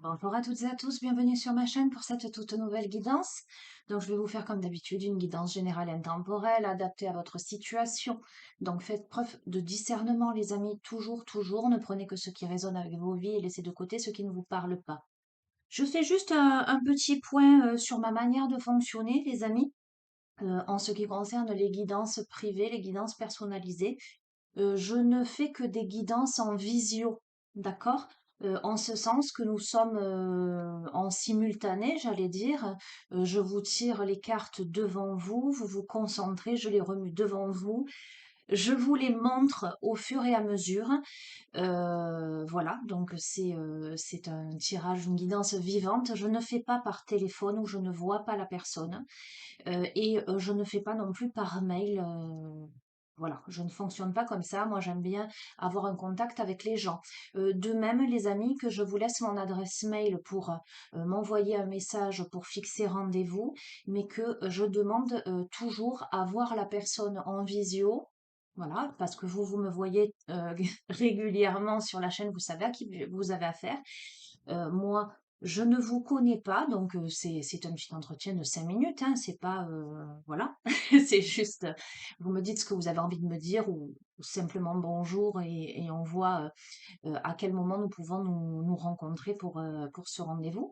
Bonjour à toutes et à tous, bienvenue sur ma chaîne pour cette toute nouvelle guidance. Donc je vais vous faire comme d'habitude une guidance générale intemporelle adaptée à votre situation. Donc faites preuve de discernement les amis, toujours, toujours, ne prenez que ce qui résonne avec vos vies et laissez de côté ce qui ne vous parle pas. Je fais juste un petit point sur ma manière de fonctionner les amis, en ce qui concerne les guidances privées, les guidances personnalisées. Je ne fais que des guidances en visio, d'accord? En ce sens que nous sommes en simultané, j'allais dire. Je vous tire les cartes devant vous, vous vous concentrez, je les remue devant vous. Je vous les montre au fur et à mesure. Voilà, donc c'est un tirage, une guidance vivante. Je ne fais pas par téléphone où je ne vois pas la personne. Et je ne fais pas non plus par mail. Voilà, je ne fonctionne pas comme ça. Moi, j'aime bien avoir un contact avec les gens. De même, les amis, que je vous laisse mon adresse mail pour m'envoyer un message pour fixer rendez-vous, mais que je demande toujours à voir la personne en visio. Voilà, parce que vous me voyez régulièrement sur la chaîne, vous savez à qui vous avez affaire. Moi, je ne vous connais pas, donc c'est un petit entretien de 5 minutes, hein, c'est pas, voilà, c'est juste, vous me dites ce que vous avez envie de me dire ou simplement bonjour et on voit à quel moment nous pouvons nous rencontrer pour ce rendez-vous.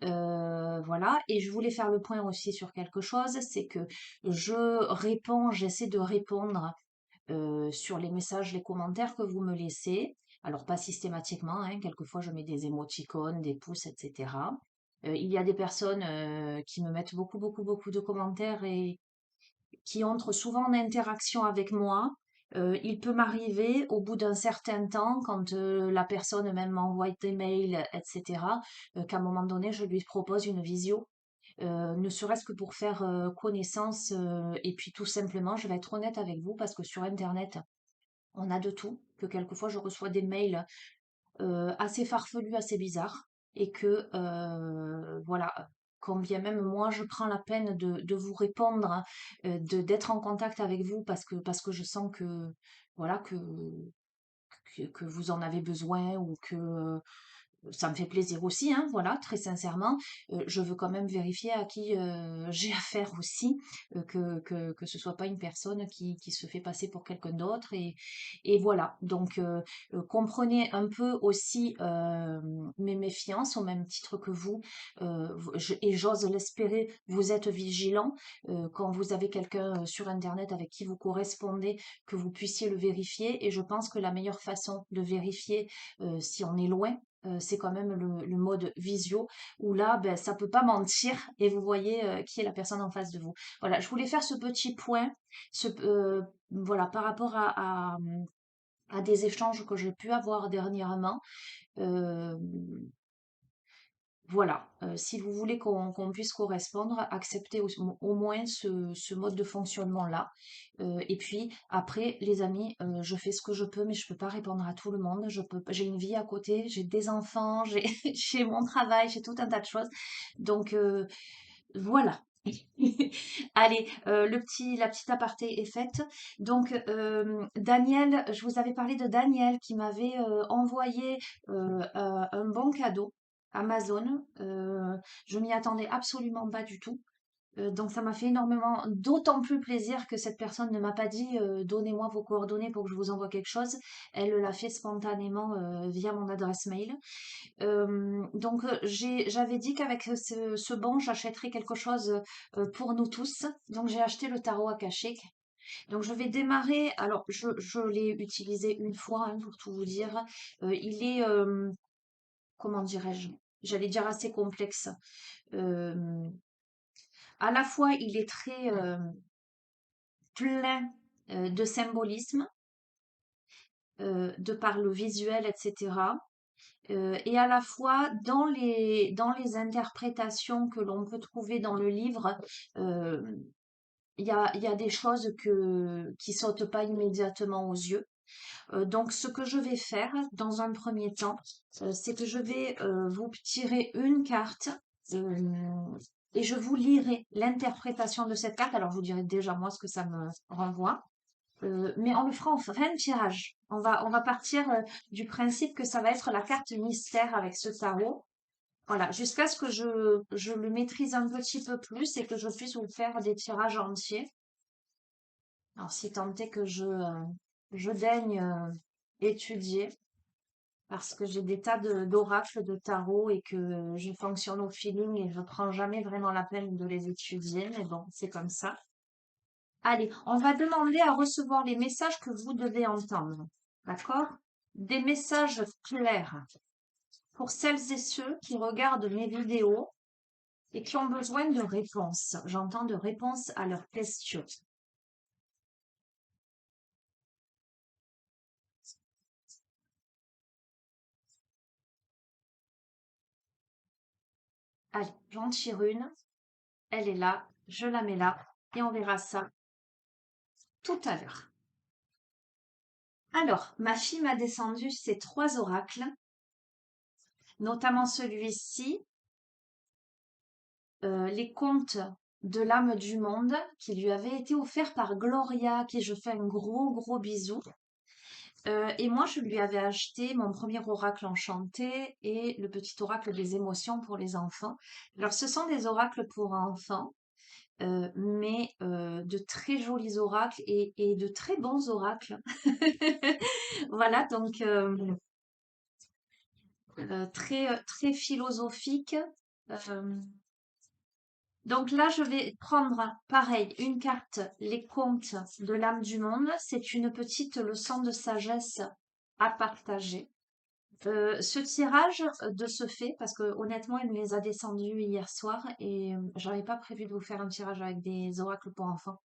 Voilà, et je voulais faire le point aussi sur quelque chose, c'est que j'essaie de répondre sur les messages, les commentaires que vous me laissez. Alors pas systématiquement, hein, quelquefois je mets des émoticônes, des pouces, etc. Il y a des personnes qui me mettent beaucoup, beaucoup, beaucoup de commentaires et qui entrent souvent en interaction avec moi. Il peut m'arriver au bout d'un certain temps, quand la personne même m'envoie des mails, etc., qu'à un moment donné, je lui propose une visio, ne serait-ce que pour faire connaissance. Et puis tout simplement, je vais être honnête avec vous, parce que sur Internet, on a de tout, que quelquefois je reçois des mails assez farfelus, assez bizarres, et que voilà, quand bien même moi je prends la peine de vous répondre, hein, d'être en contact avec vous parce que je sens que voilà que vous en avez besoin ou que ça me fait plaisir aussi, hein, voilà, très sincèrement. Je veux quand même vérifier à qui j'ai affaire aussi, que ce soit pas une personne qui se fait passer pour quelqu'un d'autre. Et voilà, donc comprenez un peu aussi mes méfiances au même titre que vous. Et j'ose l'espérer, vous êtes vigilant quand vous avez quelqu'un sur Internet avec qui vous correspondez, que vous puissiez le vérifier. Et je pense que la meilleure façon de vérifier si on est loin, c'est quand même le mode visio, où là, ben, ça peut pas mentir et vous voyez qui est la personne en face de vous. Voilà, je voulais faire ce petit point, voilà, par rapport à des échanges que j'ai pu avoir dernièrement. Euh, voilà, si vous voulez qu'on puisse correspondre, acceptez au moins ce mode de fonctionnement-là. Et puis après, les amis, je fais ce que je peux, mais je peux pas répondre à tout le monde. J'ai une vie à côté, j'ai des enfants, j'ai j'ai mon travail, j'ai tout un tas de choses. Donc voilà. Allez, la petite aparté est faite. Donc, Daniel, je vous avais parlé de Daniel qui m'avait envoyé un bon cadeau Amazon. Je m'y attendais absolument pas du tout. Donc ça m'a fait énormément, d'autant plus plaisir que cette personne ne m'a pas dit donnez-moi vos coordonnées pour que je vous envoie quelque chose. Elle l'a fait spontanément via mon adresse mail. Donc j'avais dit qu'avec ce bon, j'achèterais quelque chose pour nous tous. Donc j'ai acheté le tarot akashique. Donc je vais démarrer. Alors je l'ai utilisé une fois, hein, pour tout vous dire. Il est, comment dirais-je? J'allais dire assez complexe. Euh, à la fois, il est très plein de symbolisme, de par le visuel, etc. Et à la fois, dans les interprétations que l'on peut trouver dans le livre, euh, il y a des choses qui sautent pas immédiatement aux yeux. Donc, ce que je vais faire dans un premier temps, c'est que je vais vous tirer une carte euh, et je vous lirai l'interprétation de cette carte. Alors, je vous dirai déjà moi ce que ça me renvoie. Mais on le fera en fin de tirage. On va partir du principe que ça va être la carte mystère avec ce tarot. Voilà, jusqu'à ce que je le maîtrise un petit peu plus et que je puisse vous faire des tirages entiers. Alors, si tant est que je daigne étudier, parce que j'ai des tas d'oracles de tarot et que je fonctionne au feeling et je prends jamais vraiment la peine de les étudier, mais bon, c'est comme ça. Allez, on va demander à recevoir les messages que vous devez entendre. D'accord? Des messages clairs pour celles et ceux qui regardent mes vidéos et qui ont besoin de réponses. J'entends de réponses à leurs questions. Allez, j'en tire une. Elle est là. Je la mets là. Et on verra ça tout à l'heure. Alors, ma fille m'a descendu ces trois oracles, notamment celui-ci, les contes de l'âme du monde, qui lui avait été offert par Gloria, à qui je fais un gros gros bisou. Et moi, je lui avais acheté mon premier oracle enchanté et le petit oracle des émotions pour les enfants. Alors, ce sont des oracles pour enfants, mais de très jolis oracles et de très bons oracles. Voilà, donc très philosophique. Euh, donc là, je vais prendre, pareil, une carte, les contes de l'âme du monde. C'est une petite leçon de sagesse à partager. Ce tirage, de ce fait, parce que honnêtement, il me les a descendus hier soir et j'avais pas prévu de vous faire un tirage avec des oracles pour enfants.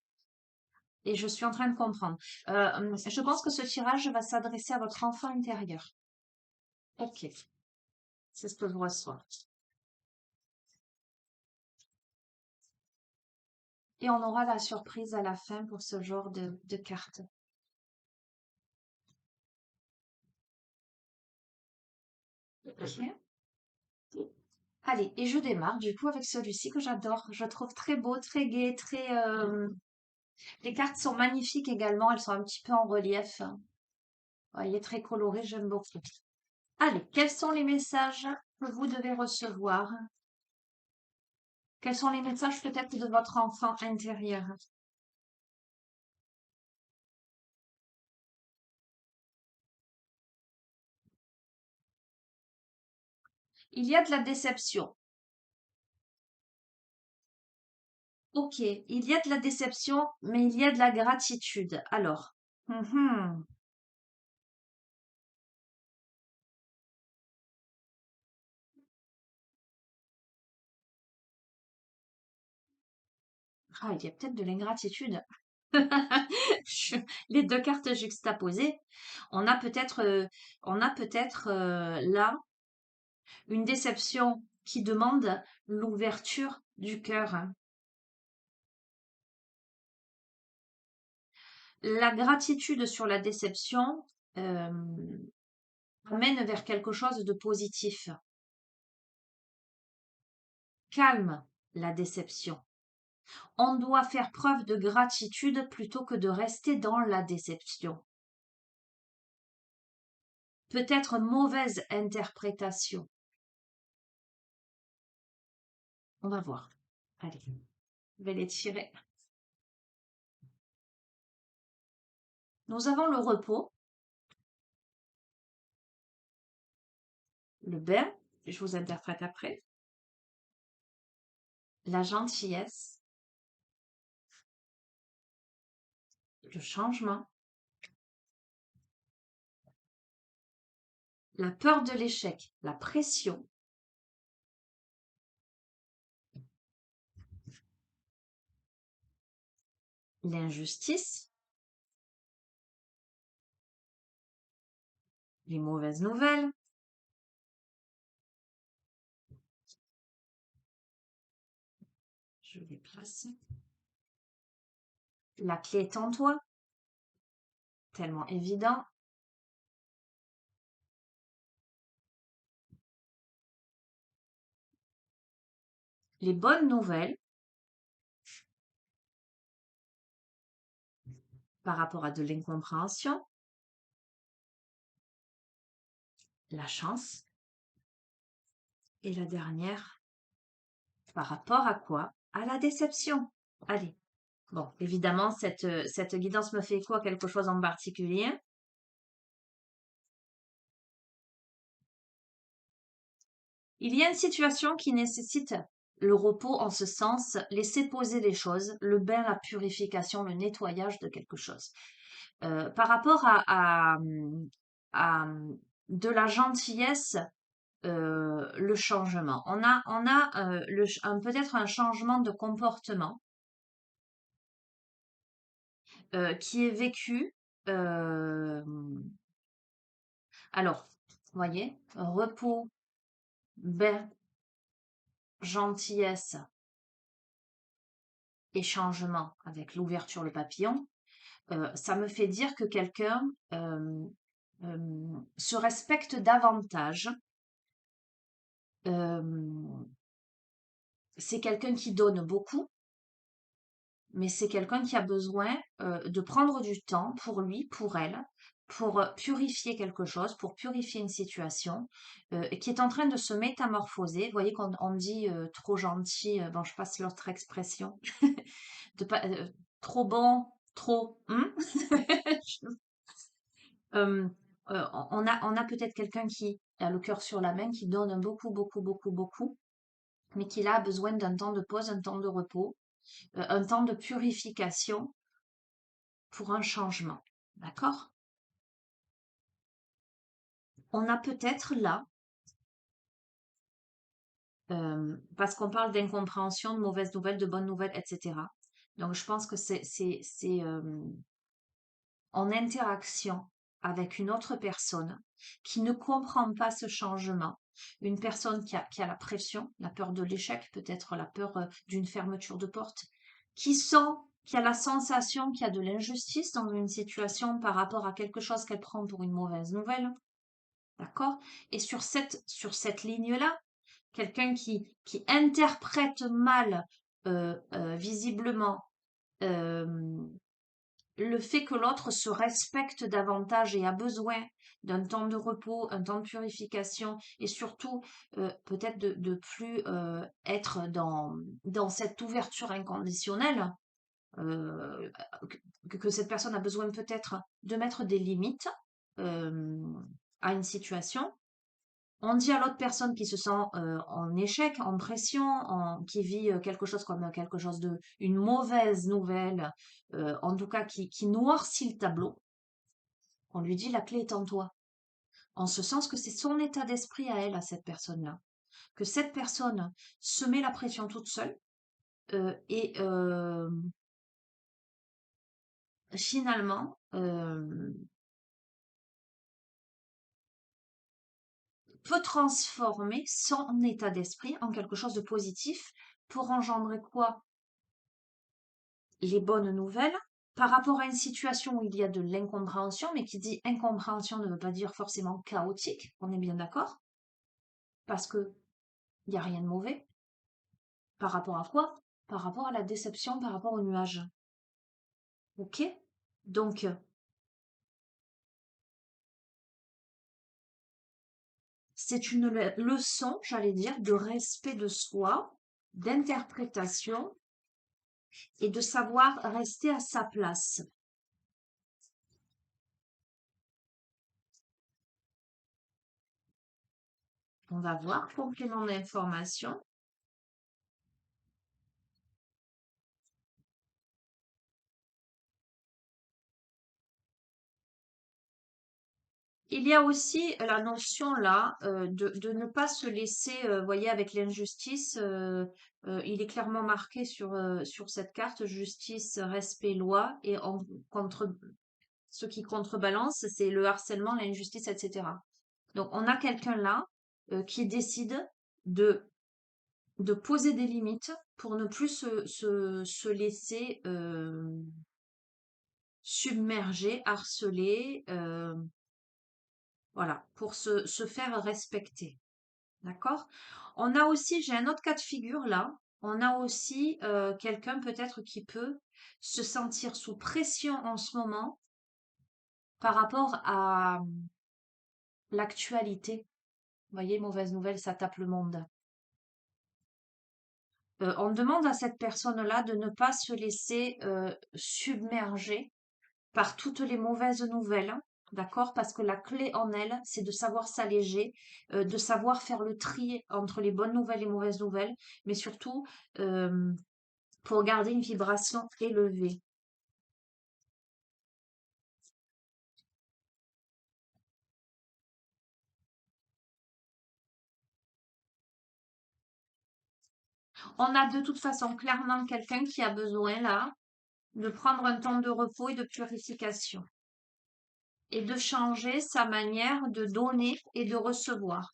Et je suis en train de comprendre. Je pense que ce tirage va s'adresser à votre enfant intérieur. Ok, c'est ce que je reçois. Et on aura la surprise à la fin pour ce genre de carte. Ok. Allez, et je démarre du coup avec celui-ci que j'adore. Je trouve très beau, très gai, très. Les cartes sont magnifiques également. Elles sont un petit peu en relief. Ouais, il est très coloré, j'aime beaucoup. Allez, quels sont les messages que vous devez recevoir? Quels sont les messages peut-être de votre enfant intérieur? Il y a de la déception. Ok, il y a de la déception, mais il y a de la gratitude. Alors, mhm. Ah, il y a peut-être de l'ingratitude. Les deux cartes juxtaposées, on a peut-être, là une déception qui demande l'ouverture du cœur. La gratitude sur la déception euh, amène vers quelque chose de positif. Calme la déception. On doit faire preuve de gratitude plutôt que de rester dans la déception. Peut-être mauvaise interprétation. On va voir. Allez, je vais les tirer. Nous avons le repos, le bain, je vous interprète après, la gentillesse, le changement, la peur de l'échec, la pression, l'injustice, les mauvaises nouvelles, je les place, la clé est en toi, tellement évident, les bonnes nouvelles par rapport à de l'incompréhension, la chance Et la dernière, par rapport à quoi? À la déception. Allez. Bon, évidemment, cette guidance me fait écho à quelque chose en particulier. Il y a une situation qui nécessite le repos en ce sens, laisser poser les choses, le bain, la purification, le nettoyage de quelque chose. Par rapport à de la gentillesse, le changement. On a peut-être un changement de comportement qui est vécu. euh, alors, voyez, repos, bain, gentillesse et changement avec l'ouverture, le papillon. Ça me fait dire que quelqu'un se respecte davantage. Euh, c'est quelqu'un qui donne beaucoup, mais c'est quelqu'un qui a besoin de prendre du temps pour lui, pour elle, pour purifier quelque chose, pour purifier une situation, et qui est en train de se métamorphoser. Vous voyez, quand on dit trop gentil, bon, je passe l'autre expression, de pas, trop bon, trop. Euh, on a peut-être quelqu'un qui a le cœur sur la main, qui donne beaucoup, beaucoup, beaucoup, beaucoup, mais qui là a besoin d'un temps de pause, un temps de repos, un temps de purification pour un changement. D'accord? On a peut-être là, parce qu'on parle d'incompréhension, de mauvaises nouvelles, de bonnes nouvelles, etc. Donc je pense que c'est en interaction avec une autre personne qui ne comprend pas ce changement, une personne qui a la pression, la peur de l'échec, peut-être la peur d'une fermeture de porte, qui sent, qui a la sensation qu'il y a de l'injustice dans une situation par rapport à quelque chose qu'elle prend pour une mauvaise nouvelle, d'accord? Et sur cette ligne-là, quelqu'un qui interprète mal, visiblement, euh, le fait que l'autre se respecte davantage et a besoin d'un temps de repos, un temps de purification et surtout peut-être de plus être dans cette ouverture inconditionnelle, euh, que cette personne a besoin peut-être de mettre des limites euh, à une situation. On dit à l'autre personne qui se sent en échec, en pression, qui vit quelque chose comme quelque chose de, une mauvaise nouvelle, en tout cas qui noircit le tableau, on lui dit la clé est en toi. En ce sens que c'est son état d'esprit à elle, à cette personne-là. Que cette personne se met la pression toute seule et finalement peut transformer son état d'esprit en quelque chose de positif pour engendrer quoi? Les bonnes nouvelles par rapport à une situation où il y a de l'incompréhension, mais qui dit incompréhension ne veut pas dire forcément chaotique, on est bien d'accord, parce que il n'y a rien de mauvais. Par rapport à quoi? Par rapport à la déception, par rapport au nuage. Ok? Donc, c'est une leçon, j'allais dire, de respect de soi, d'interprétation et de savoir rester à sa place. On va voir complément d'information. Il y a aussi la notion là de ne pas se laisser, voyez, avec l'injustice, il est clairement marqué sur cette carte, justice, respect, loi, et contre, ce qui contrebalance, c'est le harcèlement, l'injustice, etc. Donc on a quelqu'un là qui décide de, de poser des limites pour ne plus se laisser submerger, harceler, voilà, pour se faire respecter. D'accord? On a aussi, j'ai un autre cas de figure là, on a aussi quelqu'un peut-être qui peut se sentir sous pression en ce moment par rapport à l'actualité. Vous voyez, mauvaise nouvelle, ça tape le monde. On demande à cette personne-là de ne pas se laisser submerger par toutes les mauvaises nouvelles, d'accord? Parce que la clé en elle, c'est de savoir s'alléger, de savoir faire le tri entre les bonnes nouvelles et les mauvaises nouvelles, mais surtout euh, pour garder une vibration élevée. On a de toute façon clairement quelqu'un qui a besoin là de prendre un temps de repos et de purification et de changer sa manière de donner et de recevoir.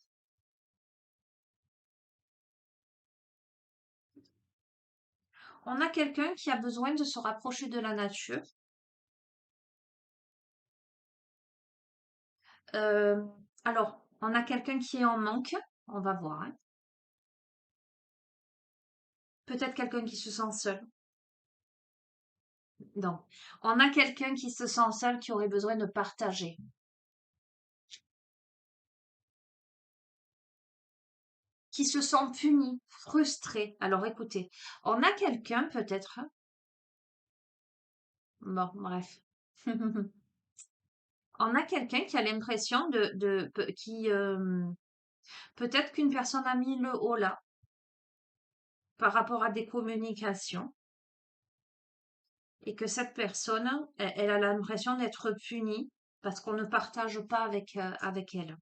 On a quelqu'un qui a besoin de se rapprocher de la nature. Euh, alors, on a quelqu'un qui est en manque, on va voir, hein. Peut-être quelqu'un qui se sent seul. Donc, on a quelqu'un qui se sent seul, qui aurait besoin de partager, qui se sent puni, frustré. Alors, écoutez, on a quelqu'un peut-être. Bon, bref. On a quelqu'un qui a l'impression qui peut-être qu'une personne a mis le haut là par rapport à des communications et que cette personne, elle a l'impression d'être punie parce qu'on ne partage pas avec elle.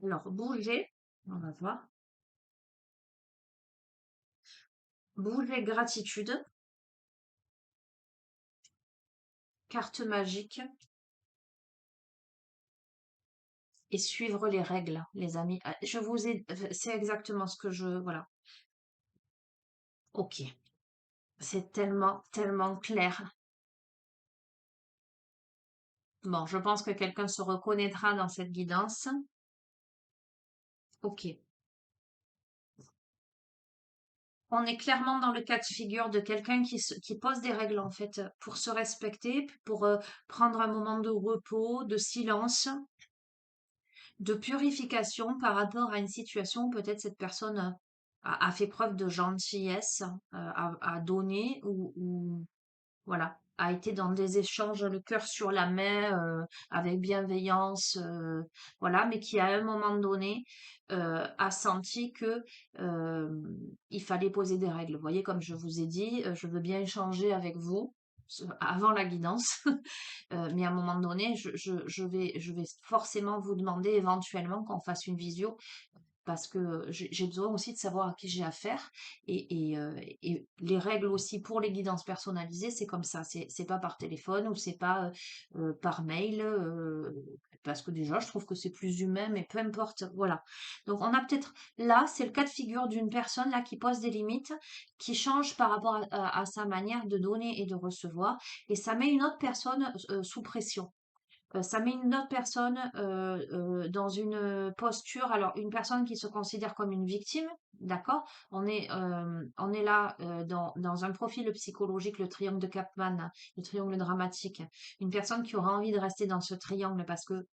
Alors, bouger, on va voir. Bouger gratitude, carte magique et suivre les règles, les amis. Ah, je vous ai, c'est exactement ce que voilà. Ok. C'est tellement, tellement clair. Bon, je pense que quelqu'un se reconnaîtra dans cette guidance. Ok. On est clairement dans le cas de figure de quelqu'un qui pose des règles en fait pour se respecter, pour prendre un moment de repos, de silence, de purification par rapport à une situation où peut-être cette personne a fait preuve de gentillesse, a donné ou voilà, a été dans des échanges le cœur sur la main, avec bienveillance, voilà, mais qui à un moment donné, a senti que, il fallait poser des règles. Vous voyez, comme je vous ai dit, je veux bien échanger avec vous avant la guidance, mais à un moment donné, je vais forcément vous demander éventuellement qu'on fasse une visio parce que j'ai besoin aussi de savoir à qui j'ai affaire et les règles aussi pour les guidances personnalisées, c'est comme ça, c'est pas par téléphone ou c'est pas par mail, parce que déjà je trouve que c'est plus humain, mais peu importe, voilà. Donc on a peut-être là, c'est le cas de figure d'une personne là qui pose des limites, qui change par rapport à sa manière de donner et de recevoir, et ça met une autre personne sous pression. Ça met une autre personne dans une posture, alors une personne qui se considère comme une victime, d'accord? On est là dans un profil psychologique, le triangle de Kaplan, le triangle dramatique. Une personne qui aura envie de rester dans ce triangle parce que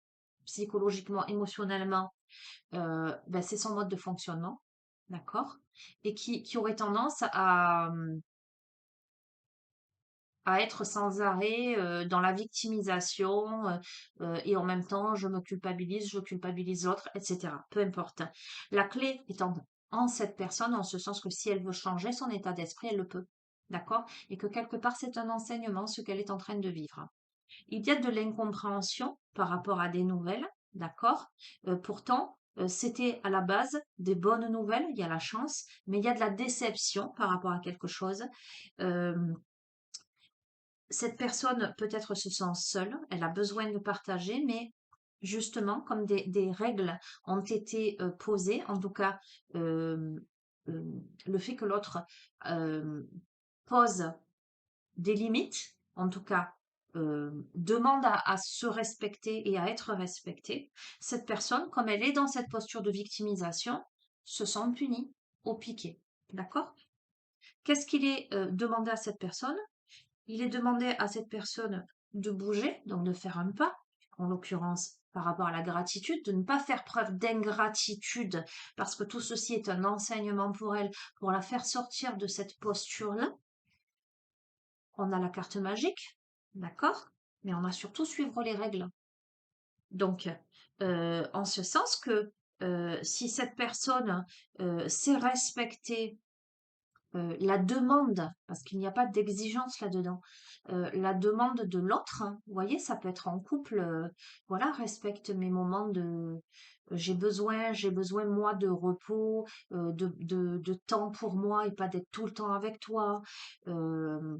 psychologiquement, émotionnellement, ben, c'est son mode de fonctionnement, d'accord? Et qui aurait tendance à être sans arrêt dans la victimisation et en même temps je culpabilise l'autre, etc. Peu importe. La clé est en cette personne, en ce sens que si elle veut changer son état d'esprit, elle le peut. D'accord? Et que quelque part, c'est un enseignement, ce qu'elle est en train de vivre. Il y a de l'incompréhension par rapport à des nouvelles, d'accord? Pourtant, c'était à la base des bonnes nouvelles, il y a la chance, mais il y a de la déception par rapport à quelque chose. Euh, cette personne peut-être se sent seule, elle a besoin de partager, mais justement, comme des règles ont été posées, en tout cas, euh, euh, le fait que l'autre euh, pose des limites, en tout cas, demande à se respecter et à être respectée, cette personne, comme elle est dans cette posture de victimisation, se sent punie au piquet. D'accord? Qu'est-ce qu'il est demandé à cette personne? Il est demandé à cette personne de bouger, donc de faire un pas, en l'occurrence, par rapport à la gratitude, de ne pas faire preuve d'ingratitude, parce que tout ceci est un enseignement pour elle, pour la faire sortir de cette posture-là. On a la carte magique, d'accord? Mais on a surtout suivre les règles. Donc, en ce sens que si cette personne sait respecter la demande, parce qu'il n'y a pas d'exigence là-dedans, la demande de l'autre, hein, vous voyez, ça peut être en couple, voilà, respecte mes moments de, j'ai besoin moi de repos, de temps pour moi et pas d'être tout le temps avec toi. euh,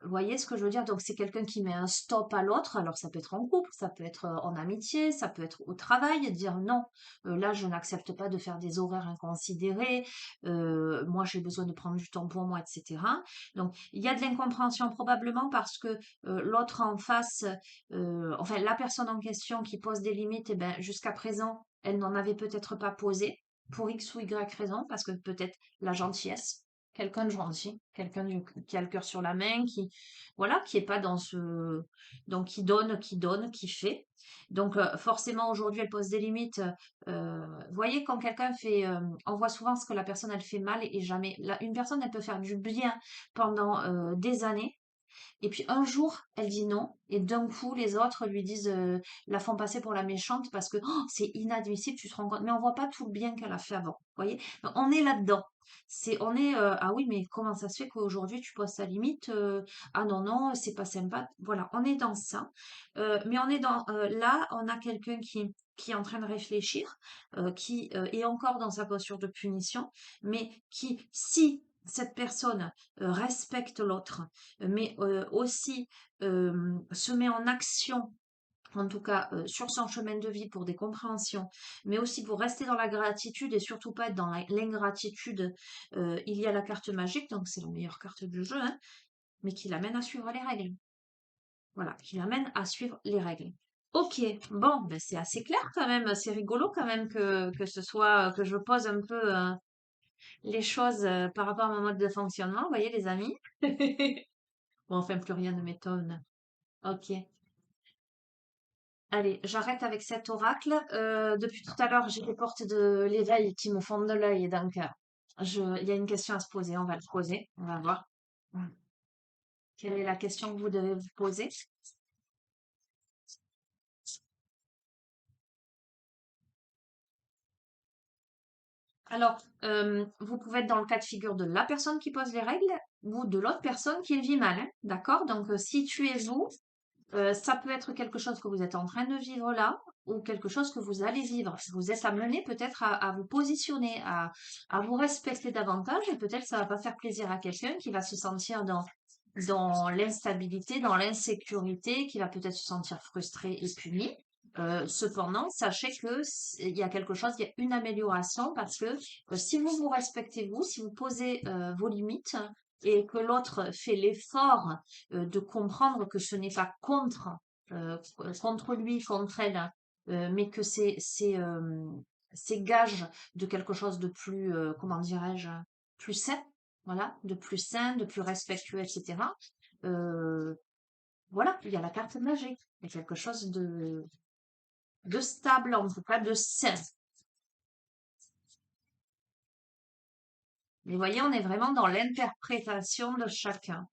Vous voyez ce que je veux dire? Donc c'est quelqu'un qui met un stop à l'autre. Alors ça peut être en couple, ça peut être en amitié, ça peut être au travail, dire non, là je n'accepte pas de faire des horaires inconsidérés, moi j'ai besoin de prendre du temps pour moi, etc. Donc il y a de l'incompréhension probablement parce que l'autre en face, enfin la personne en question qui pose des limites, eh ben, jusqu'à présent, elle n'en avait peut-être pas posé pour X ou Y raison, parce que peut-être la gentillesse, quelqu'un de gentil, qui a le cœur sur la main, qui voilà, qui est pas dans ce donc qui donne, qui fait. Donc forcément aujourd'hui elle pose des limites. Vous voyez quand quelqu'un fait, on voit souvent ce que la personne elle fait mal et jamais. Une personne elle peut faire du bien pendant des années. Et puis un jour, elle dit non, et d'un coup, les autres lui disent, la font passer pour la méchante parce que oh, c'est inadmissible, tu te rends compte. Mais on voit pas tout le bien qu'elle a fait avant. Vous voyez? Donc, on est là-dedans. On est, ah oui, mais comment ça se fait qu'aujourd'hui tu poses ta limite? Ah non, non, c'est pas sympa. Voilà, on est dans ça. Mais on est là, on a quelqu'un qui est en train de réfléchir, qui est encore dans sa posture de punition, mais qui, si cette personne respecte l'autre, mais aussi se met en action, en tout cas sur son chemin de vie pour des compréhensions, mais aussi pour rester dans la gratitude et surtout pas être dans l'ingratitude. Il y a la carte magique, donc c'est la meilleure carte du jeu, hein, mais qui l'amène à suivre les règles. Voilà, qui l'amène à suivre les règles. Ok, bon, ben c'est assez clair quand même, c'est rigolo quand même que ce soit, que je pose un peu les choses par rapport à mon mode de fonctionnement, vous voyez les amis? Bon, enfin, plus rien ne m'étonne. Ok. Allez, j'arrête avec cet oracle. Depuis tout à l'heure, j'ai les portes de l'éveil qui me font de l'œil. Donc, il y a une question à se poser. On va le poser. On va voir. Quelle est la question que vous devez vous poser? Alors, vous pouvez être dans le cas de figure de la personne qui pose les règles ou de l'autre personne qui le vit mal, hein, d'accord? Donc, situez-vous. Ça peut être quelque chose que vous êtes en train de vivre là ou quelque chose que vous allez vivre. Vous êtes amené peut-être à vous positionner, à vous respecter davantage et peut-être ça va pas faire plaisir à quelqu'un qui va se sentir dans l'instabilité, dans l'insécurité, qui va peut-être se sentir frustré et puni. Cependant, sachez que il y a quelque chose, il y a une amélioration parce que si vous vous respectez vous, si vous posez vos limites et que l'autre fait l'effort de comprendre que ce n'est pas contre lui, contre elle, mais que c'est gage de quelque chose de plus, comment dirais-je, plus sain, voilà, de plus sain, de plus respectueux, etc. Euh, voilà, il y a la carte magique, il y a quelque chose de stable, en tout cas de sain. Mais vous voyez, on est vraiment dans l'interprétation de chacun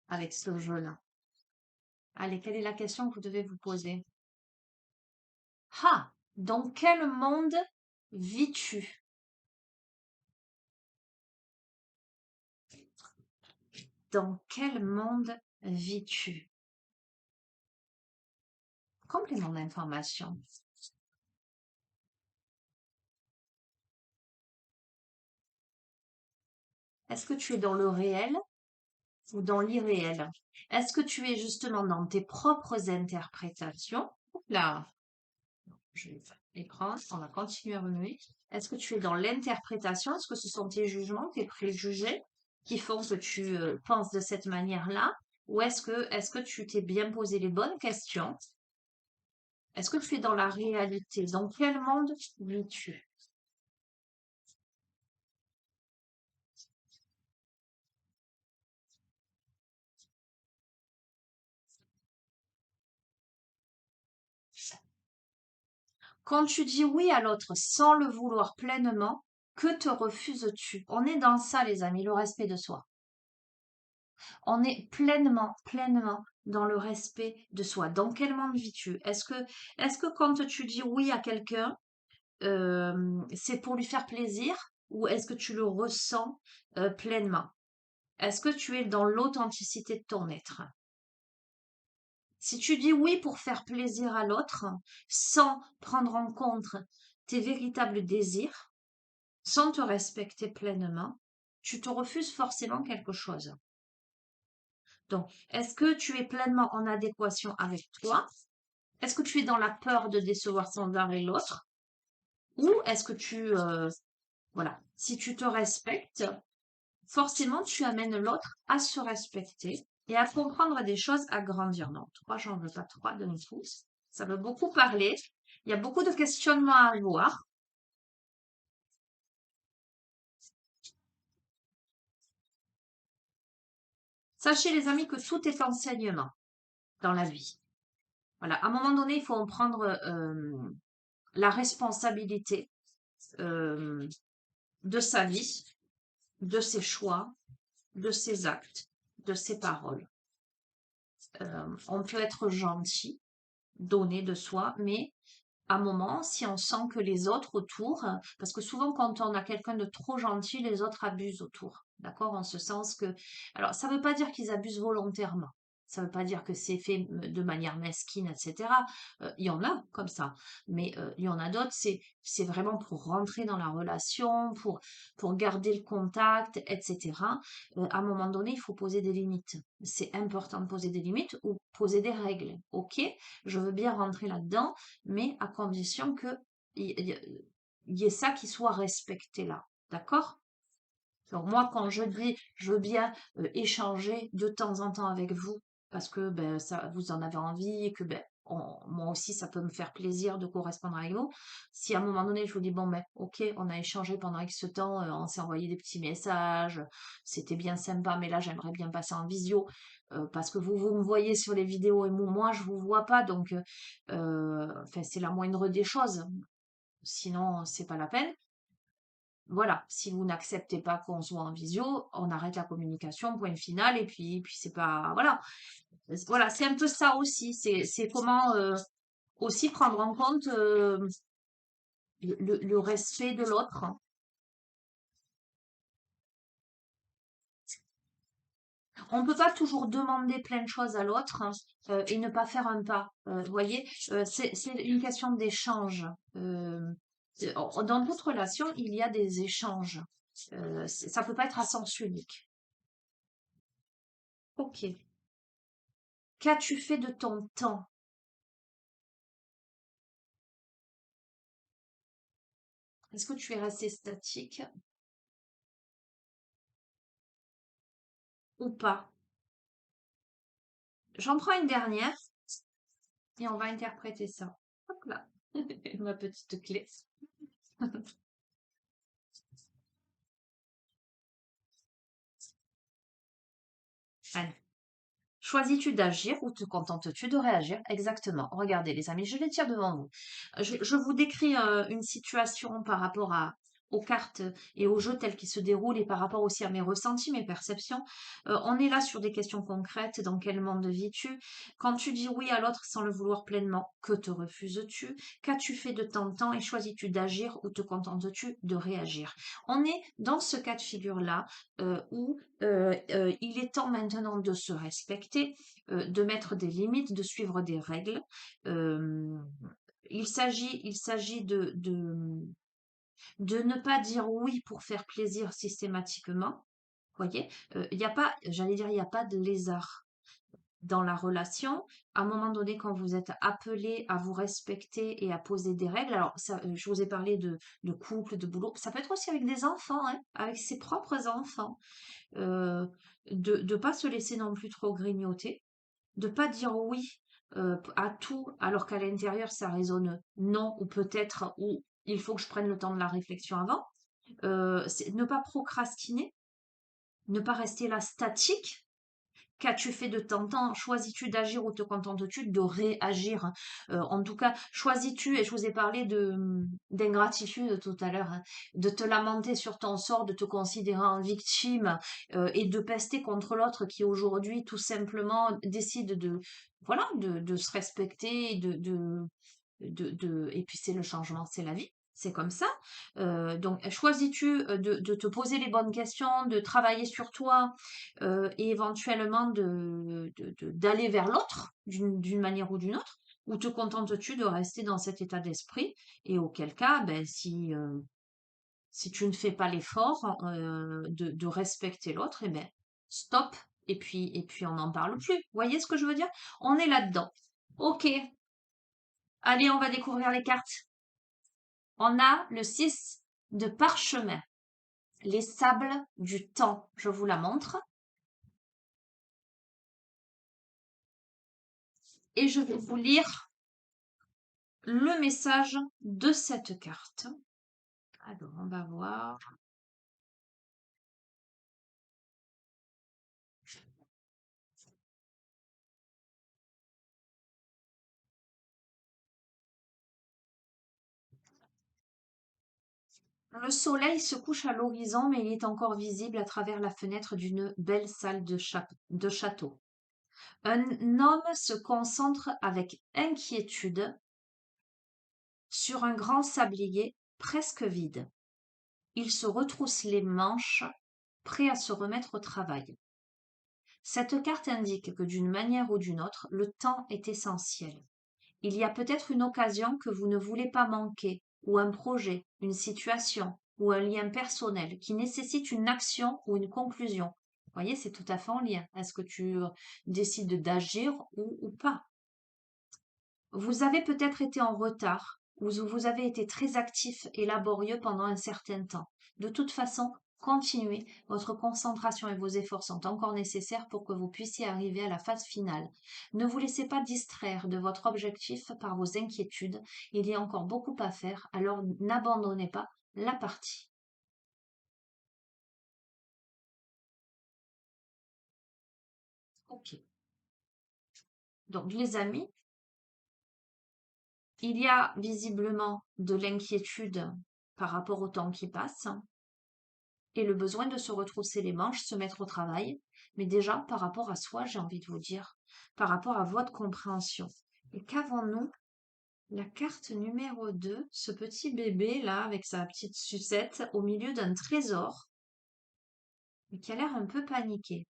avec ce jeu-là. Allez, quelle est la question que vous devez vous poser? Ah, dans quel monde vis-tu? Dans quel monde vis-tu? Complément d'information. Est-ce que tu es dans le réel ou dans l'irréel? Est-ce que tu es justement dans tes propres interprétations? Là, je vais les prendre, on va continuer à remuer. Est-ce que tu es dans l'interprétation? Est-ce que ce sont tes jugements, tes préjugés qui font que tu penses de cette manière-là? Ou est-ce que tu t'es bien posé les bonnes questions? Est-ce que tu es dans la réalité? Dans quel monde vis-tu? Quand tu dis oui à l'autre sans le vouloir pleinement, que te refuses-tu? On est dans ça, les amis, le respect de soi. On est pleinement, pleinement dans le respect de soi. Dans quel monde vis-tu? Est-ce que quand tu dis oui à quelqu'un, c'est pour lui faire plaisir ou est-ce que tu le ressens pleinement? Est-ce que tu es dans l'authenticité de ton être? Si tu dis oui pour faire plaisir à l'autre, sans prendre en compte tes véritables désirs, sans te respecter pleinement, tu te refuses forcément quelque chose. Donc, est-ce que tu es pleinement en adéquation avec toi? Est-ce que tu es dans la peur de décevoir sans arrêt l'autre? Ou est-ce que voilà, si tu te respectes, forcément, tu amènes l'autre à se respecter et à comprendre des choses, à grandir. Non, trois, j'en veux pas trois de nous tous. Ça veut beaucoup parler. Il y a beaucoup de questionnements à avoir. Sachez, les amis, que tout est enseignement dans la vie. Voilà, à un moment donné, il faut en prendre la responsabilité euh, de sa vie, de ses choix, de ses actes, de ses paroles. On peut être gentil, donner de soi, mais à un moment, si on sent que les autres autour, parce que souvent quand on a quelqu'un de trop gentil, les autres abusent autour. D'accord? En ce sens que, alors ça ne veut pas dire qu'ils abusent volontairement. Ça ne veut pas dire que c'est fait de manière mesquine, etc. Il y en a comme ça, mais il y en a d'autres, c'est vraiment pour rentrer dans la relation, pour garder le contact, etc. À un moment donné, il faut poser des limites. C'est important de poser des limites ou poser des règles. Ok, je veux bien rentrer là-dedans, mais à condition que y ait ça qui soit respecté là. D'accord? Donc moi, quand je dis je veux bien échanger de temps en temps avec vous, parce que ben, ça, vous en avez envie et que ben, moi aussi, ça peut me faire plaisir de correspondre avec vous. Si à un moment donné, je vous dis, bon, ben, ok, on a échangé pendant X temps, on s'est envoyé des petits messages, c'était bien sympa, mais là, j'aimerais bien passer en visio, parce que vous me voyez sur les vidéos et moi, je vous vois pas, donc enfin, c'est la moindre des choses. Sinon, c'est pas la peine. Voilà, si vous n'acceptez pas qu'on soit en visio, on arrête la communication, point final, et puis c'est pas, voilà. Voilà, c'est un peu ça aussi. C'est comment aussi prendre en compte le respect de l'autre. On ne peut pas toujours demander plein de choses à l'autre et ne pas faire un pas. Vous voyez, c'est une question d'échange. Dans toute relation, il y a des échanges. Ça peut pas être à sens unique. Ok. Qu'as-tu fait de ton temps? Est-ce que tu es resté statique ou pas? J'en prends une dernière et on va interpréter ça. Hop là, ma petite clé. Allez. Choisis-tu d'agir ou te contentes-tu de réagir? Exactement. Regardez, les amis, je les tire devant vous. Je vous décris une situation par rapport aux cartes et aux jeux tels qu'ils se déroulent et par rapport aussi à mes ressentis, mes perceptions. On est là sur des questions concrètes. Dans quel monde vis-tu? Quand tu dis oui à l'autre sans le vouloir pleinement, que te refuses-tu? Qu'as-tu fait de ton temps et choisis-tu d'agir ou te contentes-tu de réagir? On est dans ce cas de figure-là où il est temps maintenant de se respecter, de mettre des limites, de suivre des règles. Euh, il s'agit de ne pas dire oui pour faire plaisir systématiquement. Voyez, il n'y a pas, j'allais dire, il n'y a pas de lézard dans la relation. À un moment donné, quand vous êtes appelé à vous respecter et à poser des règles, alors ça, je vous ai parlé de couple, de boulot, ça peut être aussi avec des enfants, hein, avec ses propres enfants. euh, de ne pas se laisser non plus trop grignoter, de pas dire oui à tout alors qu'à l'intérieur ça résonne non ou peut-être ou il faut que je prenne le temps de la réflexion avant. C'est ne pas procrastiner, ne pas rester là statique, Qu'as-tu fait de ton temps? Choisis-tu d'agir ou te contentes-tu de réagir? En tout cas, choisis-tu, et je vous ai parlé d'ingratitude tout à l'heure, hein, de te lamenter sur ton sort, de te considérer en victime et de pester contre l'autre qui aujourd'hui tout simplement décide voilà, de se respecter, et puis c'est le changement, c'est la vie. C'est comme ça. Donc, choisis-tu de te poser les bonnes questions, de travailler sur toi et éventuellement d'aller vers l'autre d'une manière ou d'une autre, ou te contentes-tu de rester dans cet état d'esprit? Et auquel cas, ben, si tu ne fais pas l'effort de respecter l'autre, eh ben, stop. Et puis, on n'en parle plus. Vous voyez ce que je veux dire? On est là-dedans. Ok, allez, on va découvrir les cartes. On a le 6 de parchemin, les sables du temps. Je vous la montre. Et je vais vous lire le message de cette carte. Alors, on va voir. Le soleil se couche à l'horizon, mais il est encore visible à travers la fenêtre d'une belle salle de château. Un homme se concentre avec inquiétude sur un grand sablier presque vide. Il se retrousse les manches, prêt à se remettre au travail. Cette carte indique que d'une manière ou d'une autre, le temps est essentiel. Il y a peut-être une occasion que vous ne voulez pas manquer, ou un projet, une situation, ou un lien personnel qui nécessite une action ou une conclusion. Vous voyez, c'est tout à fait en lien. Est-ce que tu décides d'agir ou pas? Vous avez peut-être été en retard, ou vous avez été très actif et laborieux pendant un certain temps. De toute façon, continuez, votre concentration et vos efforts sont encore nécessaires pour que vous puissiez arriver à la phase finale. Ne vous laissez pas distraire de votre objectif par vos inquiétudes, il y a encore beaucoup à faire, alors n'abandonnez pas la partie. Ok. Donc les amis, il y a visiblement de l'inquiétude par rapport au temps qui passe et le besoin de se retrousser les manches, se mettre au travail. Mais déjà, par rapport à soi, j'ai envie de vous dire, par rapport à votre compréhension. Et qu'avons-nous? La carte numéro 2, ce petit bébé là, avec sa petite sucette, au milieu d'un trésor, mais qui a l'air un peu paniqué.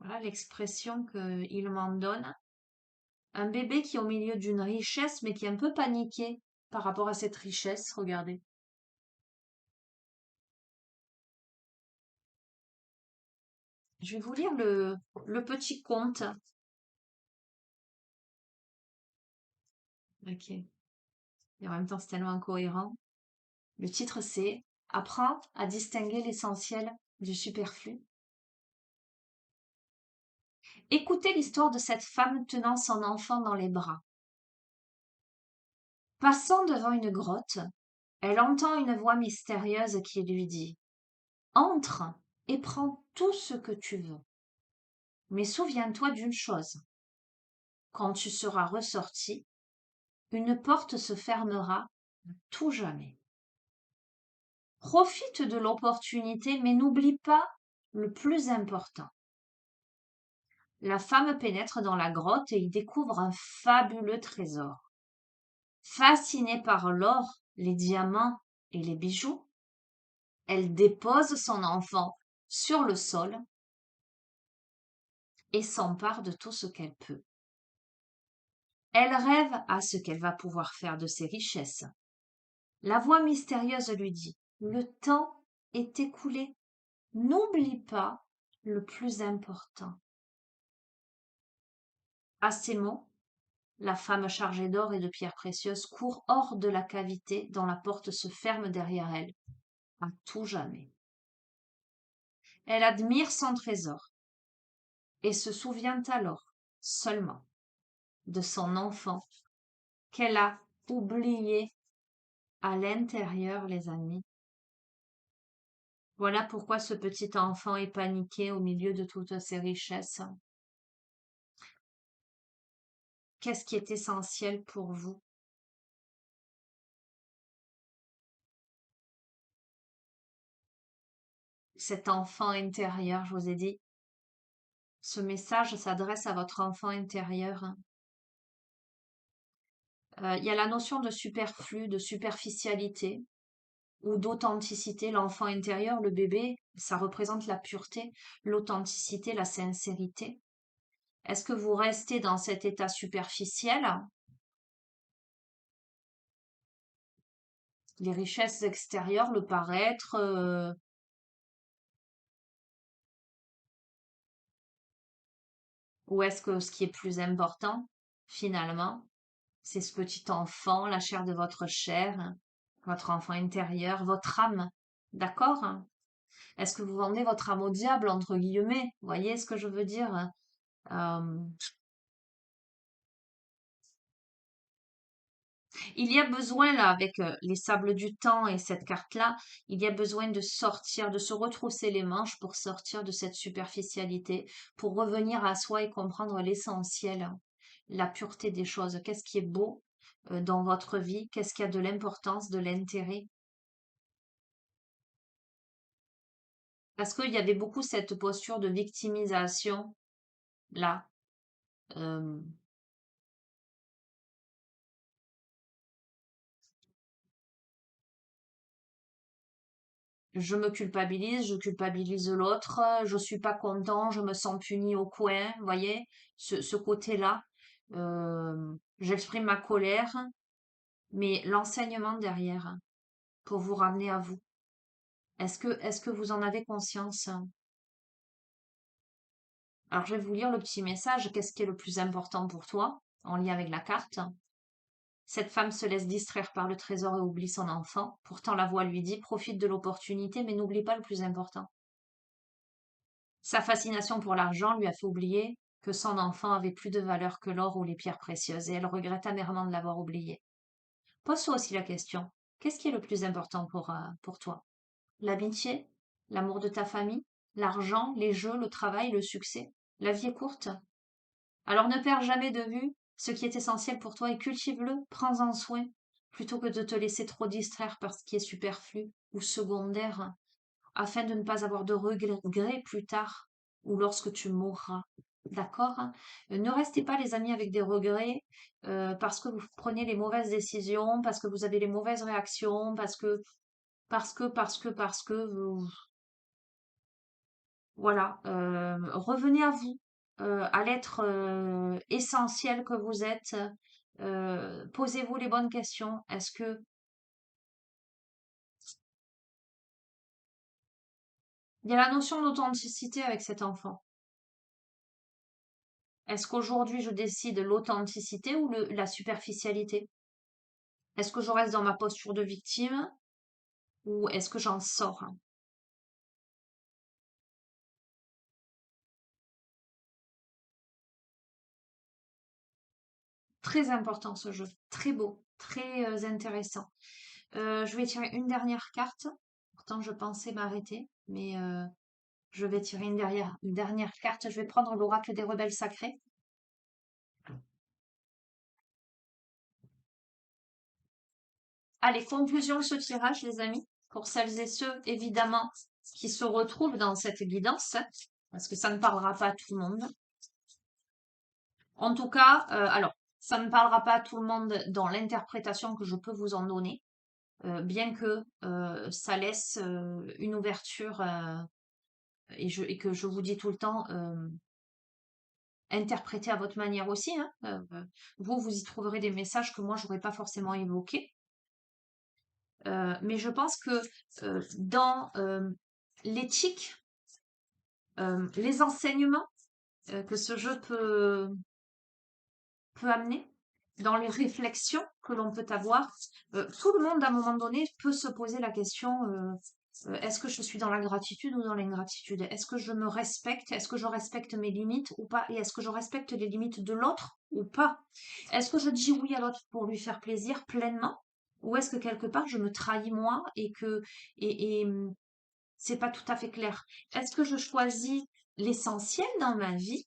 Voilà l'expression qu'il m'en donne. Un bébé qui est au milieu d'une richesse, mais qui est un peu paniqué par rapport à cette richesse, regardez. Je vais vous lire le petit conte. Ok. Et en même temps, c'est tellement incohérent. Le titre, c'est Apprends à distinguer l'essentiel du superflu. Écoutez l'histoire de cette femme tenant son enfant dans les bras. Passant devant une grotte, elle entend une voix mystérieuse qui lui dit Entre et prends tout ce que tu veux. Mais souviens-toi d'une chose. Quand tu seras ressorti, une porte se fermera à tout jamais. Profite de l'opportunité, mais n'oublie pas le plus important. La femme pénètre dans la grotte et y découvre un fabuleux trésor. Fascinée par l'or, les diamants et les bijoux, elle dépose son enfant sur le sol et s'empare de tout ce qu'elle peut. Elle rêve à ce qu'elle va pouvoir faire de ses richesses. La voix mystérieuse lui dit Le temps est écoulé. N'oublie pas le plus important. À ces mots, la femme chargée d'or et de pierres précieuses court hors de la cavité dont la porte se ferme derrière elle, à tout jamais. Elle admire son trésor et se souvient alors seulement de son enfant qu'elle a oublié à l'intérieur, les amis, Voilà pourquoi ce petit enfant est paniqué au milieu de toutes ces richesses. Qu'est-ce qui est essentiel pour vous? Cet enfant intérieur, je vous ai dit, ce message s'adresse à votre enfant intérieur. Il y a la notion de superflu, de superficialité ou d'authenticité. L'enfant intérieur, le bébé, ça représente la pureté, l'authenticité, la sincérité. Est-ce que vous restez dans cet état superficiel? Les richesses extérieures, le paraître, ou est-ce que ce qui est plus important, finalement, c'est ce petit enfant, la chair de votre chair, votre enfant intérieur, votre âme? D'accord? Est-ce que vous vendez votre âme au diable, entre guillemets? Vous voyez ce que je veux dire? Euh, il y a besoin, là, avec les sables du temps et cette carte-là, il y a besoin de sortir, de se retrousser les manches pour sortir de cette superficialité, pour revenir à soi et comprendre l'essentiel, la pureté des choses. Qu'est-ce qui est beau dans votre vie? Qu'est-ce qui a de l'importance, de l'intérêt? Parce qu'il y avait beaucoup cette posture de victimisation, là. Euh, je culpabilise l'autre, je suis pas content, je me sens puni au coin, vous voyez, ce côté-là. J'exprime ma colère, mais l'enseignement derrière, pour vous ramener à vous. Est-ce que vous en avez conscience? Alors, je vais vous lire le petit message. Qu'est-ce qui est le plus important pour toi, en lien avec la carte? Cette femme se laisse distraire par le trésor et oublie son enfant. Pourtant, la voix lui dit, profite de l'opportunité, mais n'oublie pas le plus important. Sa fascination pour l'argent lui a fait oublier que son enfant avait plus de valeur que l'or ou les pierres précieuses, et elle regrette amèrement de l'avoir oublié. Pose-toi aussi la question, qu'est-ce qui est le plus important pour toi? L'amitié? L'amour de ta famille? L'argent? Les jeux? Le travail? Le succès? La vie est courte. Alors ne perds jamais de vue ce qui est essentiel pour toi et cultive-le, prends-en soin, plutôt que de te laisser trop distraire par ce qui est superflu ou secondaire, afin de ne pas avoir de regrets plus tard ou lorsque tu mourras. D'accord? Ne restez pas, les amis, avec des regrets parce que vous prenez les mauvaises décisions, parce que vous avez les mauvaises réactions, parce que voilà. Revenez à vous, à l'être essentiel que vous êtes. Posez-vous les bonnes questions. Est-ce que il y a la notion d'authenticité avec cet enfant? Est-ce qu'aujourd'hui je décide l'authenticité ou la superficialité? Est-ce que je reste dans ma posture de victime ou est-ce que j'en sors? Très important ce jeu, très beau, très intéressant. Je vais tirer une dernière carte. Pourtant, je pensais m'arrêter, mais je vais tirer une dernière carte. Je vais prendre l'oracle des rebelles sacrés. Allez, conclusion de ce tirage, les amis, pour celles et ceux, évidemment, qui se retrouvent dans cette guidance, parce que ça ne parlera pas à tout le monde. En tout cas, alors, ça ne parlera pas à tout le monde dans l'interprétation que je peux vous en donner, bien que ça laisse une ouverture et que je vous dis tout le temps, interpréter à votre manière aussi, hein. Vous y trouverez des messages que moi, j'aurais pas forcément évoqués. Mais je pense que dans l'éthique, les enseignements que ce jeu peut amener, dans les réflexions que l'on peut avoir, tout le monde à un moment donné peut se poser la question est-ce que je suis dans la gratitude ou dans l'ingratitude? Est-ce que je me respecte? Est-ce que je respecte mes limites ou pas? Et est-ce que je respecte les limites de l'autre ou pas? Est-ce que je dis oui à l'autre pour lui faire plaisir pleinement? Ou est-ce que quelque part je me trahis moi et que et C'est pas tout à fait clair. Est-ce que je choisis l'essentiel dans ma vie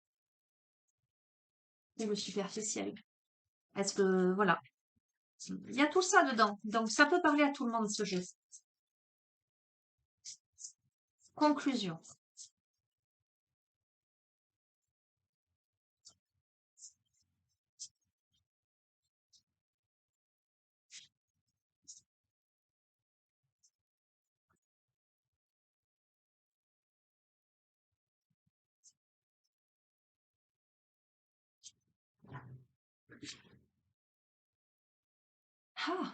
ou le superficiel? Est-ce que, voilà, il y a tout ça dedans. Donc, ça peut parler à tout le monde, ce jeu. Conclusion. Ah!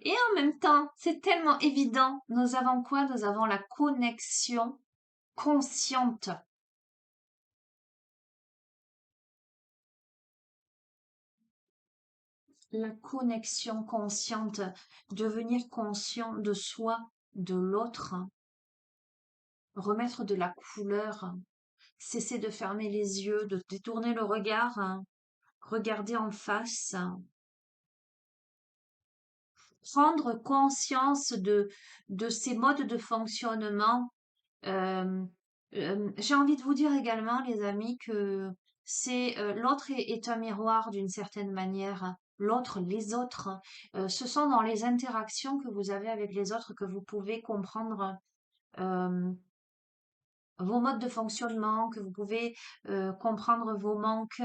Et en même temps, c'est tellement évident. Nous avons quoi? Nous avons la connexion consciente. La connexion consciente, devenir conscient de soi, de l'autre, remettre de la couleur, cesser de fermer les yeux, de détourner le regard, regarder en face, prendre conscience de ces modes de fonctionnement. Euh, j'ai envie de vous dire également, les amis, que c'est l'autre est un miroir d'une certaine manière. L'autre, les autres, ce sont dans les interactions que vous avez avec les autres que vous pouvez comprendre euh, vos modes de fonctionnement, que vous pouvez comprendre vos manques,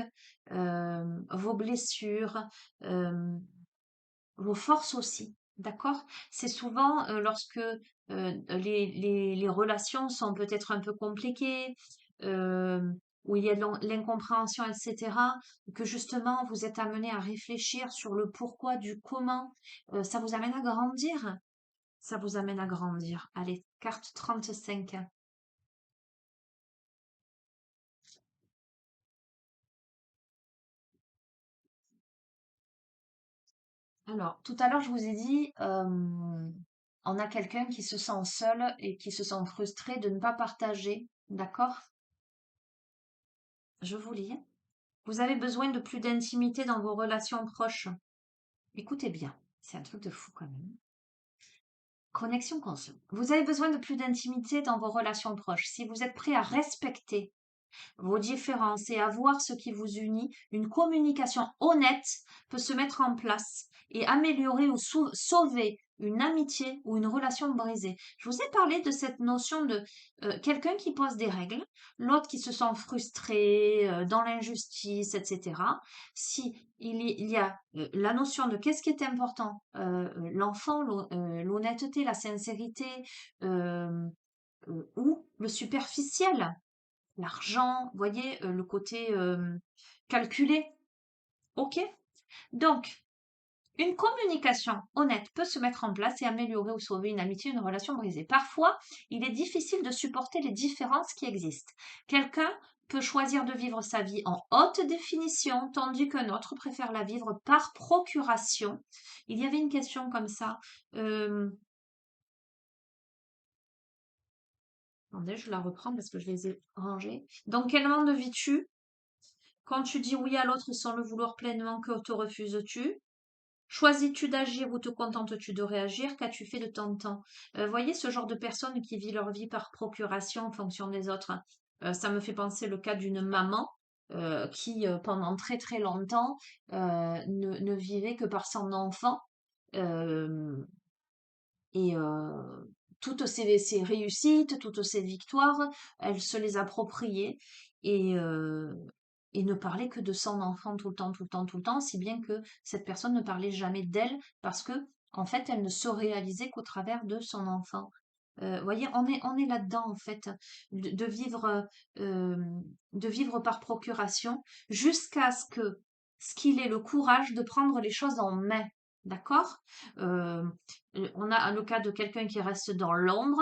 vos blessures, euh, vos forces aussi. D'accord? C'est souvent lorsque les relations sont peut-être un peu compliquées, euh, où il y a de l'incompréhension, etc., que justement vous êtes amené à réfléchir sur le pourquoi du comment. Ça vous amène à grandir. Ça vous amène à grandir. Allez, carte 35. Alors, tout à l'heure, je vous ai dit, on a quelqu'un qui se sent seul et qui se sent frustré de ne pas partager. D'accord? Je vous lis. Vous avez besoin de plus d'intimité dans vos relations proches. Écoutez bien, c'est un truc de fou quand même. Connexion consciente. Vous avez besoin de plus d'intimité dans vos relations proches. Si vous êtes prêt à respecter vos différences et à voir ce qui vous unit, une communication honnête peut se mettre en place et améliorer ou sauver une amitié ou une relation brisée. Je vous ai parlé de cette notion de quelqu'un qui pose des règles, l'autre qui se sent frustré dans l'injustice, etc. Si il y a la notion de qu'est-ce qui est important, l'enfant, l'honnêteté, la sincérité, euh, ou le superficiel, l'argent, vous voyez, le côté calculé. OK? Donc, une communication honnête peut se mettre en place et améliorer ou sauver une amitié, une relation brisée. Parfois, il est difficile de supporter les différences qui existent. Quelqu'un peut choisir de vivre sa vie en haute définition, tandis qu'un autre préfère la vivre par procuration. Il y avait une question comme ça. Euh, Attendez, je la reprends parce que je les ai rangées. Dans quel monde vis-tu? Quand tu dis oui à l'autre sans le vouloir pleinement, que te refuses-tu? Choisis-tu d'agir ou te contentes-tu de réagir? Qu'as-tu fait de ton temps? Voyez ce genre de personnes qui vivent leur vie par procuration en fonction des autres. Ça me fait penser le cas d'une maman qui, pendant très très longtemps, ne vivait que par son enfant. Euh, et ses réussites, toutes ses victoires, elle se les appropriait et, euh, et ne parlait que de son enfant tout le temps, tout le temps, tout le temps, si bien que cette personne ne parlait jamais d'elle parce que, en fait, elle ne se réalisait qu'au travers de son enfant. Voyez, on est là-dedans, en fait, de vivre, euh, de vivre par procuration jusqu'à ce qu'il ait le courage de prendre les choses en main. D'accord? Euh, on a le cas de quelqu'un qui reste dans l'ombre,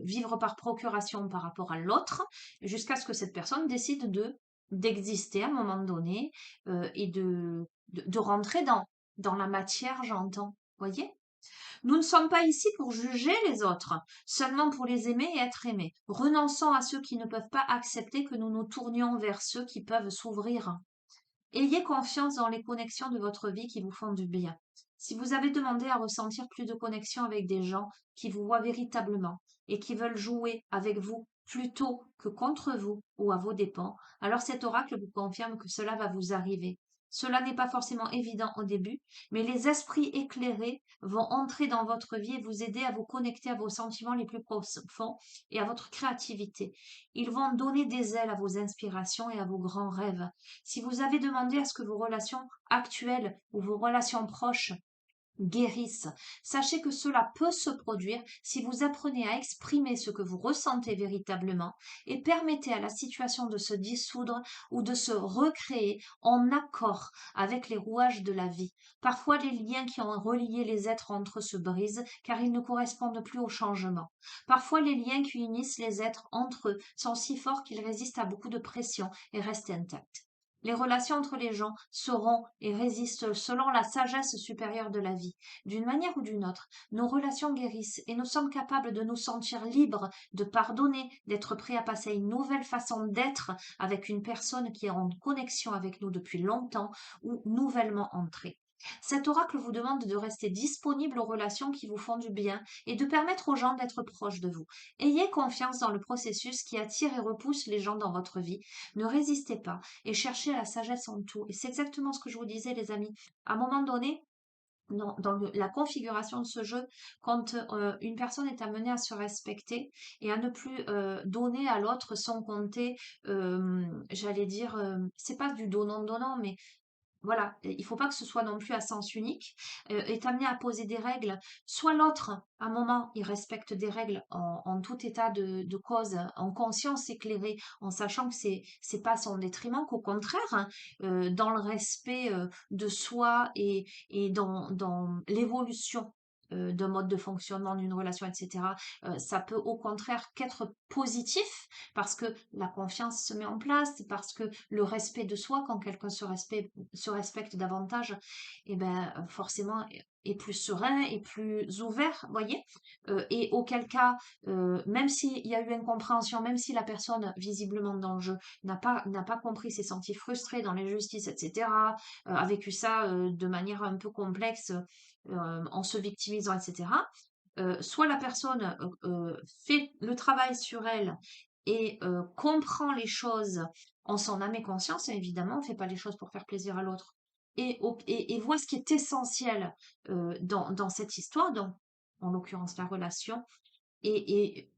vivre par procuration par rapport à l'autre, jusqu'à ce que cette personne décide d'exister à un moment donné et de rentrer dans la matière, j'entends. Voyez? Nous ne sommes pas ici pour juger les autres, seulement pour les aimer et être aimés. Renonçons à ceux qui ne peuvent pas accepter que nous nous tournions vers ceux qui peuvent s'ouvrir. Ayez confiance dans les connexions de votre vie qui vous font du bien. Si vous avez demandé à ressentir plus de connexion avec des gens qui vous voient véritablement et qui veulent jouer avec vous plutôt que contre vous ou à vos dépens, alors cet oracle vous confirme que cela va vous arriver. Cela n'est pas forcément évident au début, mais les esprits éclairés vont entrer dans votre vie et vous aider à vous connecter à vos sentiments les plus profonds et à votre créativité. Ils vont donner des ailes à vos inspirations et à vos grands rêves. Si vous avez demandé à ce que vos relations actuelles ou vos relations proches guérissent. Sachez que cela peut se produire si vous apprenez à exprimer ce que vous ressentez véritablement et permettez à la situation de se dissoudre ou de se recréer en accord avec les rouages de la vie. Parfois, les liens qui ont relié les êtres entre eux se brisent car ils ne correspondent plus au changement. Parfois, les liens qui unissent les êtres entre eux sont si forts qu'ils résistent à beaucoup de pression et restent intacts. Les relations entre les gens seront et résistent selon la sagesse supérieure de la vie. D'une manière ou d'une autre, nos relations guérissent et nous sommes capables de nous sentir libres, de pardonner, d'être prêts à passer à une nouvelle façon d'être avec une personne qui est en connexion avec nous depuis longtemps ou nouvellement entrée. Cet oracle vous demande de rester disponible aux relations qui vous font du bien et de permettre aux gens d'être proches de vous. Ayez confiance dans le processus qui attire et repousse les gens dans votre vie. Ne résistez pas et cherchez la sagesse en tout. Et c'est exactement ce que je vous disais, les amis. À un moment donné, la configuration de ce jeu, quand une personne est amenée à se respecter et à ne plus donner à l'autre son compter, j'allais dire, c'est pas du donnant-donnant, mais voilà, il faut pas que ce soit non plus à sens unique, est amené à poser des règles. Soit l'autre, à un moment, il respecte des règles en tout état de cause, en conscience éclairée, en sachant que c'est pas à son détriment, qu'au contraire, hein, dans le respect de soi et dans l'évolution d'un mode de fonctionnement d'une relation, etc., ça peut au contraire qu'être positif parce que la confiance se met en place, parce que le respect de soi, quand quelqu'un se respecte davantage, et ben forcément est plus serein et plus ouvert, voyez. Et auquel cas, même s'il y a eu incompréhension, même si la personne visiblement dans le jeu n'a pas compris, s'est sentie frustrée dans l'injustice, etc., a vécu ça de manière un peu complexe en se victimisant, etc. Soit la personne fait le travail sur elle et comprend les choses en son âme et conscience, et évidemment, on ne fait pas les choses pour faire plaisir à l'autre, et voit ce qui est essentiel dans cette histoire, donc en l'occurrence la relation, et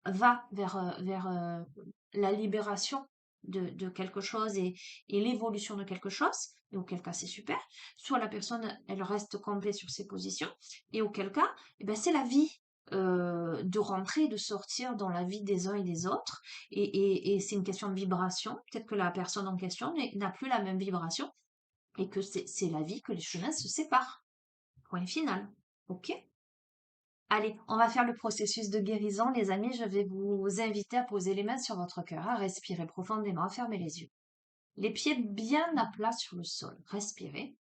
va vers la libération de quelque chose et l'évolution de quelque chose, et auquel cas c'est super. Soit la personne, elle reste campée sur ses positions, et auquel cas, eh ben, c'est la vie de rentrer, de sortir dans la vie des uns et des autres, et c'est une question de vibration. Peut-être que la personne en question n'a plus la même vibration, et que c'est la vie, que les chemins se séparent. Point final. Ok? Allez, on va faire le processus de guérison, les amis. Je vais vous inviter à poser les mains sur votre cœur, à respirer profondément, à fermer les yeux. Les pieds bien à plat sur le sol. Respirez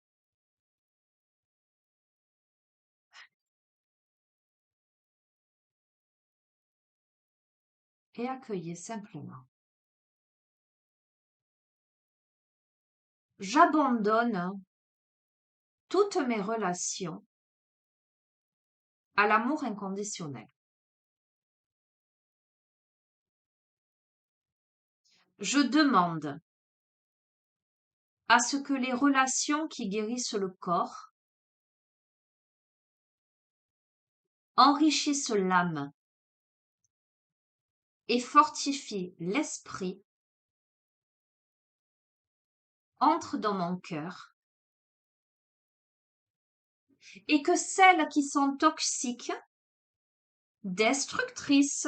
et accueillez simplement. J'abandonne toutes mes relations à l'amour inconditionnel. Je demande à ce que les relations qui guérissent le corps enrichissent l'âme et fortifient l'esprit entrent dans mon cœur, et que celles qui sont toxiques, destructrices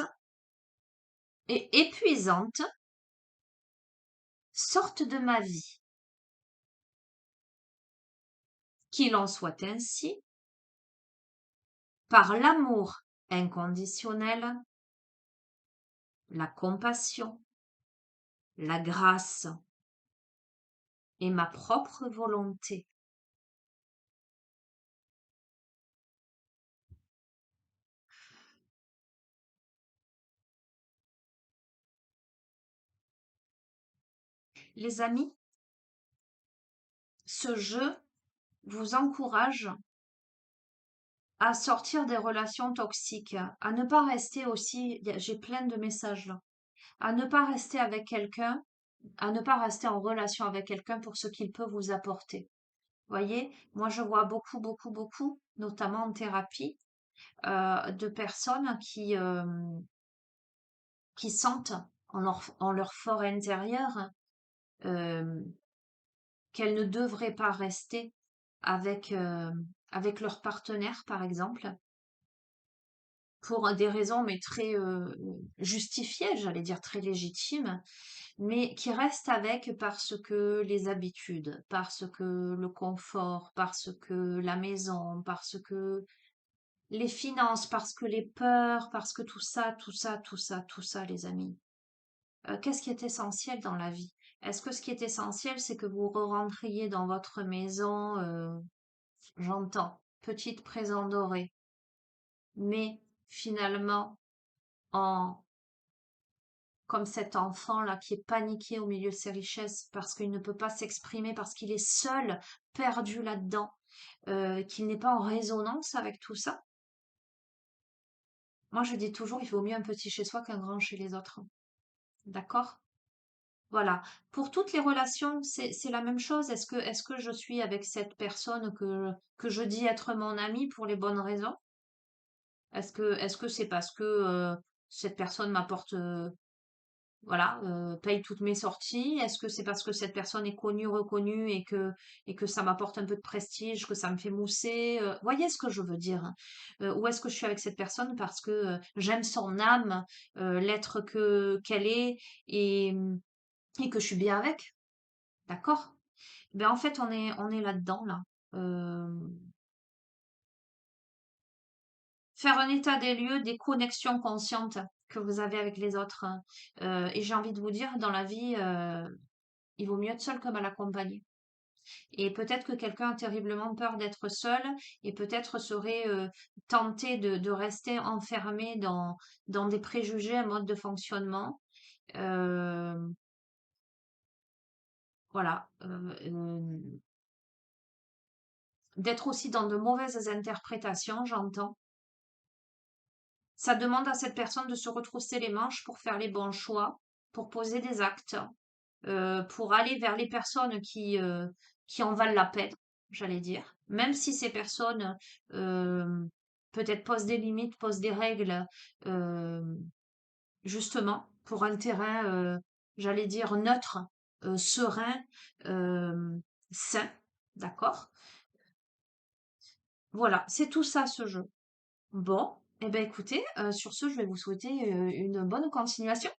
et épuisantes sortent de ma vie. Qu'il en soit ainsi, par l'amour inconditionnel, la compassion, la grâce et ma propre volonté. Les amis, ce jeu vous encourage à sortir des relations toxiques, à ne pas rester aussi, j'ai plein de messages là, à ne pas rester avec quelqu'un, à ne pas rester en relation avec quelqu'un pour ce qu'il peut vous apporter. Voyez, moi je vois beaucoup, beaucoup, beaucoup, notamment en thérapie, de personnes qui sentent en leur fort intérieur euh, qu'elles ne devraient pas rester avec, avec leur partenaire, par exemple, pour des raisons mais très justifiées, j'allais dire très légitimes, mais qui restent avec parce que les habitudes, parce que le confort, parce que la maison, parce que les finances, parce que les peurs, parce que tout ça, tout ça, tout ça, tout ça, les amis. Qu'est-ce qui est essentiel dans la vie? Est-ce que ce qui est essentiel, c'est que vous rentriez dans votre maison, j'entends, petite présent doré, mais finalement, en comme cet enfant-là qui est paniqué au milieu de ses richesses parce qu'il ne peut pas s'exprimer, parce qu'il est seul, perdu là-dedans, qu'il n'est pas en résonance avec tout ça. Moi, je dis toujours, il vaut mieux un petit chez soi qu'un grand chez les autres. D'accord? Voilà. Pour toutes les relations, c'est la même chose. Est-ce que je suis avec cette personne que je dis être mon amie pour les bonnes raisons? Est-ce que c'est parce que cette personne m'apporte, voilà, paye toutes mes sorties? Est-ce que c'est parce que cette personne est connue, reconnue et que ça m'apporte un peu de prestige, que ça me fait mousser? Voyez ce que je veux dire? Hein. Ou est-ce que je suis avec cette personne parce que j'aime son âme, l'être qu'elle est et, et que je suis bien avec? D'accord? Ben en fait, on est là-dedans, là. Euh, faire un état des lieux des connexions conscientes que vous avez avec les autres. Hein. Et j'ai envie de vous dire, dans la vie, il vaut mieux être seul que mal accompagné. Et peut-être que quelqu'un a terriblement peur d'être seul et peut-être serait tenté de rester enfermé dans des préjugés, un mode de fonctionnement. Euh, voilà. D'être aussi dans de mauvaises interprétations, j'entends. Ça demande à cette personne de se retrousser les manches pour faire les bons choix, pour poser des actes, pour aller vers les personnes qui en valent la peine, j'allais dire. Même si ces personnes euh, peut-être posent des limites, posent des règles, euh, justement, pour un terrain, j'allais dire, neutre, serein, euh, sain. D'accord? Voilà, c'est tout ça ce jeu. Bon, eh ben écoutez, sur ce, je vais vous souhaiter une bonne continuation.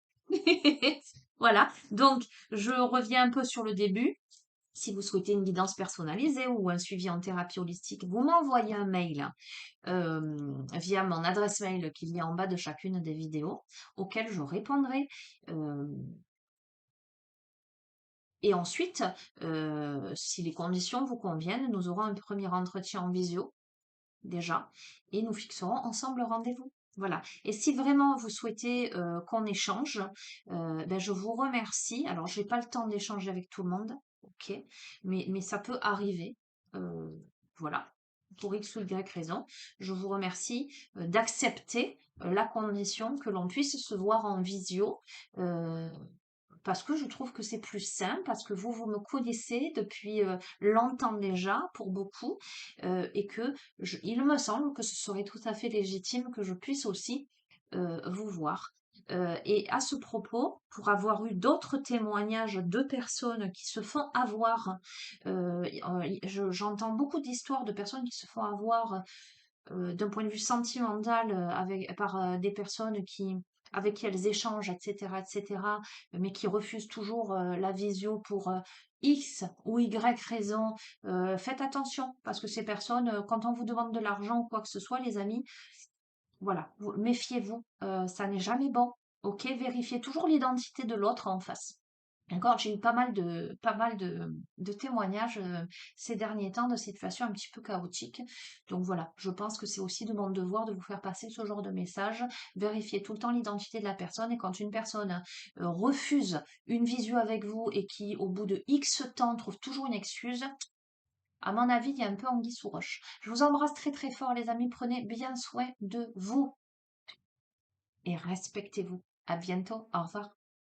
Voilà, donc je reviens un peu sur le début. Si vous souhaitez une guidance personnalisée ou un suivi en thérapie holistique, vous m'envoyez un mail via mon adresse mail qu'il y a en bas de chacune des vidéos, auquel je répondrai. Euh, et ensuite, si les conditions vous conviennent, nous aurons un premier entretien en visio déjà, et nous fixerons ensemble le rendez-vous. Voilà. Et si vraiment vous souhaitez qu'on échange, ben je vous remercie. Alors, j'ai pas le temps d'échanger avec tout le monde, ok, mais ça peut arriver. Euh, voilà. Pour X ou Y raison, je vous remercie d'accepter la condition que l'on puisse se voir en visio. euh, Parce que je trouve que c'est plus simple, parce que vous me connaissez depuis longtemps déjà, pour beaucoup, et que il me semble que ce serait tout à fait légitime que je puisse aussi vous voir. Et à ce propos, pour avoir eu d'autres témoignages de personnes qui se font avoir, j'entends beaucoup d'histoires de personnes qui se font avoir d'un point de vue sentimental par des personnes avec qui elles échangent, etc., etc., mais qui refusent toujours la visio pour X ou Y raison. Faites attention, parce que ces personnes, quand on vous demande de l'argent ou quoi que ce soit, les amis, voilà, méfiez-vous, ça n'est jamais bon. Ok, vérifiez toujours l'identité de l'autre en face. D'accord, j'ai eu pas mal de témoignages ces derniers temps de situations un petit peu chaotiques. Donc voilà, je pense que c'est aussi de mon devoir de vous faire passer ce genre de message. Vérifiez tout le temps l'identité de la personne et quand une personne refuse une visio avec vous et qui, au bout de X temps, trouve toujours une excuse, À mon avis, il y a un peu anguille sous roche. Je vous embrasse très très fort, les amis. Prenez bien soin de vous et respectez-vous. À bientôt. Au revoir.